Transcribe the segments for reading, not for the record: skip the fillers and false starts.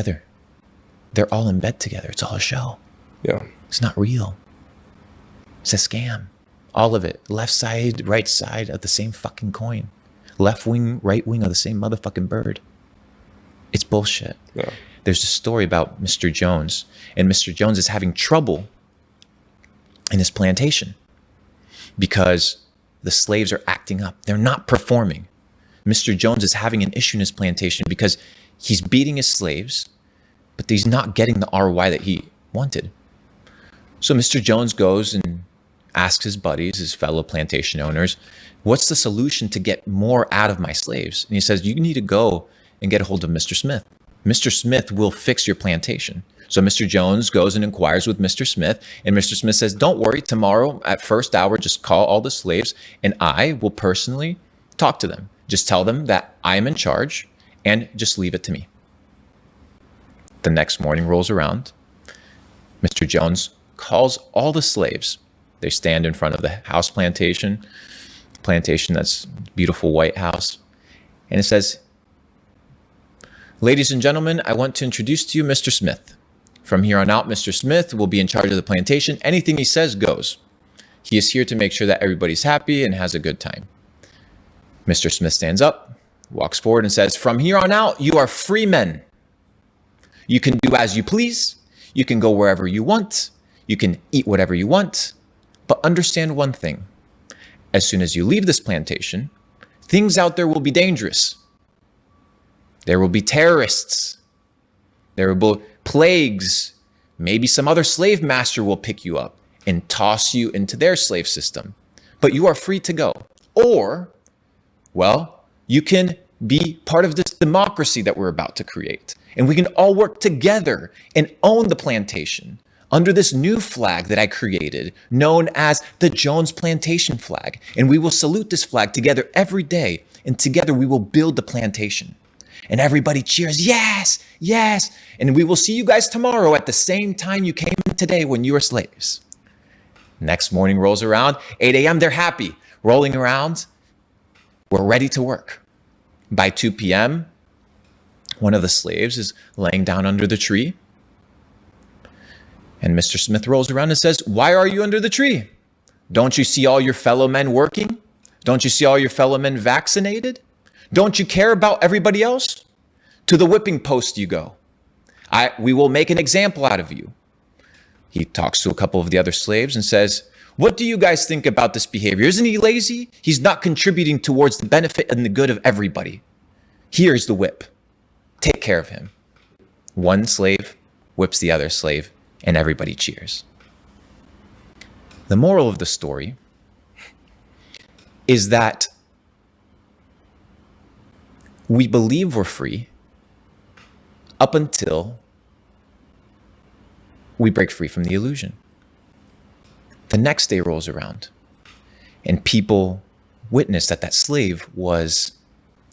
together. They're all in bed together. It's all a show. Yeah. It's not real. It's a scam. All of it. Left side, right side of the same fucking coin. Left wing, right wing of the same motherfucking bird. It's bullshit. Yeah. There's a story about Mr. Jones, and Mr. Jones is having trouble in his plantation because the slaves are acting up. They're not performing. Mr. Jones is having an issue in his plantation because he's beating his slaves, but he's not getting the ROI that he wanted. So Mr. Jones goes and asks his buddies, his fellow plantation owners, what's the solution to get more out of my slaves? And he says, you need to go and get a hold of Mr. Smith. Mr. Smith will fix your plantation. So Mr. Jones goes and inquires with Mr. Smith, and Mr. Smith says, don't worry, tomorrow at first hour, just call all the slaves and I will personally talk to them. Just tell them that I am in charge and just leave it to me. The next morning rolls around. Mr. Jones calls all the slaves. They stand in front of the house plantation, that's beautiful white house. And it says, ladies and gentlemen, I want to introduce to you Mr. Smith. From here on out, Mr. Smith will be in charge of the plantation. Anything he says goes. He is here to make sure that everybody's happy and has a good time. Mr. Smith stands up, walks forward and says, from here on out, you are free men. You can do as you please. You can go wherever you want. You can eat whatever you want. But understand one thing. As soon as you leave this plantation, things out there will be dangerous. There will be terrorists. There will be plagues. Maybe some other slave master will pick you up and toss you into their slave system. But you are free to go. Or, well, you can be part of this democracy that we're about to create. And we can all work together and own the plantation under this new flag that I created, known as the Jones Plantation flag. And we will salute this flag together every day. And together we will build the plantation. And everybody cheers, yes, yes. And we will see you guys tomorrow at the same time you came in today when you were slaves. Next morning rolls around, 8 a.m., they're happy, rolling around. We're ready to work. By 2 p.m., one of the slaves is laying down under the tree. And Mr. Smith rolls around and says, why are you under the tree? Don't you see all your fellow men working? Don't you see all your fellow men vaccinated? Don't you care about everybody else? To the whipping post you go. We will make an example out of you. He talks to a couple of the other slaves and says, what do you guys think about this behavior? Isn't he lazy? He's not contributing towards the benefit and the good of everybody. Here's the whip. Take care of him. One slave whips the other slave, and everybody cheers. The moral of the story is that we believe we're free up until we break free from the illusion. The next day rolls around, and people witness that that slave was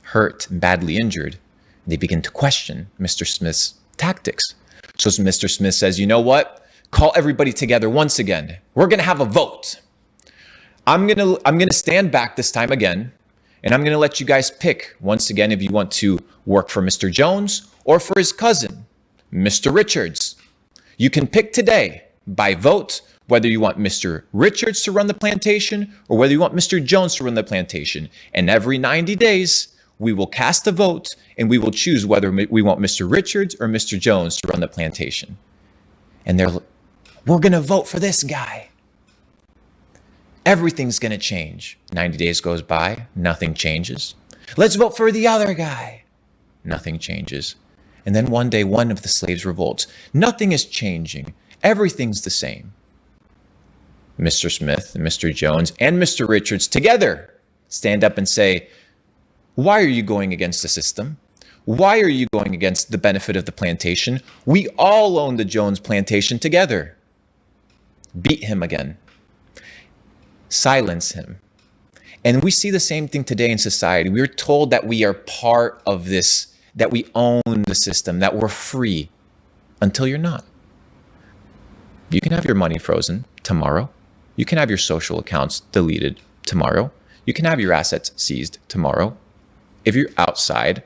hurt and badly injured. They begin to question Mr. Smith's tactics. So Mr. Smith says, you know what? Call everybody together once again. We're going to have a vote. I'm going to stand back this time again, and I'm going to let you guys pick once again if you want to work for Mr. Jones or for his cousin, Mr. Richards. You can pick today by vote whether you want Mr. Richards to run the plantation or whether you want Mr. Jones to run the plantation. And every 90 days, we will cast a vote and we will choose whether we want Mr. Richards or Mr. Jones to run the plantation. And we're going to vote for this guy. Everything's going to change. 90 days goes by, nothing changes. Let's vote for the other guy. Nothing changes. And then one day, one of the slaves revolts. Nothing is changing. Everything's the same. Mr. Smith and Mr. Jones and Mr. Richards together stand up and say, why are you going against the system? Why are you going against the benefit of the plantation? We all own the Jones plantation together. Beat him again. Silence him. And we see the same thing today in society. We're told that we are part of this, that we own the system, that we're free, until you're not. You can have your money frozen tomorrow. You can have your social accounts deleted tomorrow. You can have your assets seized tomorrow if you're outside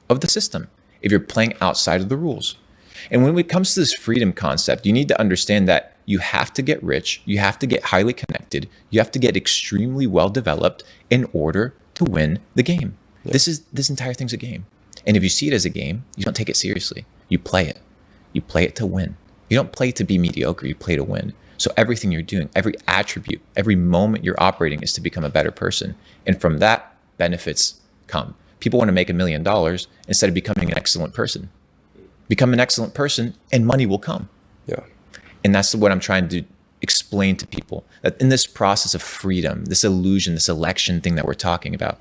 of the system. if you're playing outside of the rules. And when it comes to this freedom concept, you need to understand that you have to get rich, you have to get highly connected, you have to get extremely well developed in order to win the game. Yeah. This entire thing's a game. And if you see it as a game, you don't take it seriously. You play it. You play it to win. You don't play to be mediocre, you play to win. So everything you're doing, every attribute, every moment you're operating is to become a better person. And from that, benefits come. People want to make $1 million instead of becoming an excellent person. Become an excellent person and money will come. Yeah. And that's what I'm trying to explain to people, that in this process of freedom, this illusion, this election thing that we're talking about,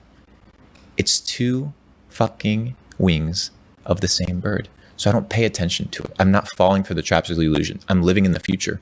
it's two fucking wings of the same bird. So I don't pay attention to it. I'm not falling for the traps of the illusion. I'm living in the future.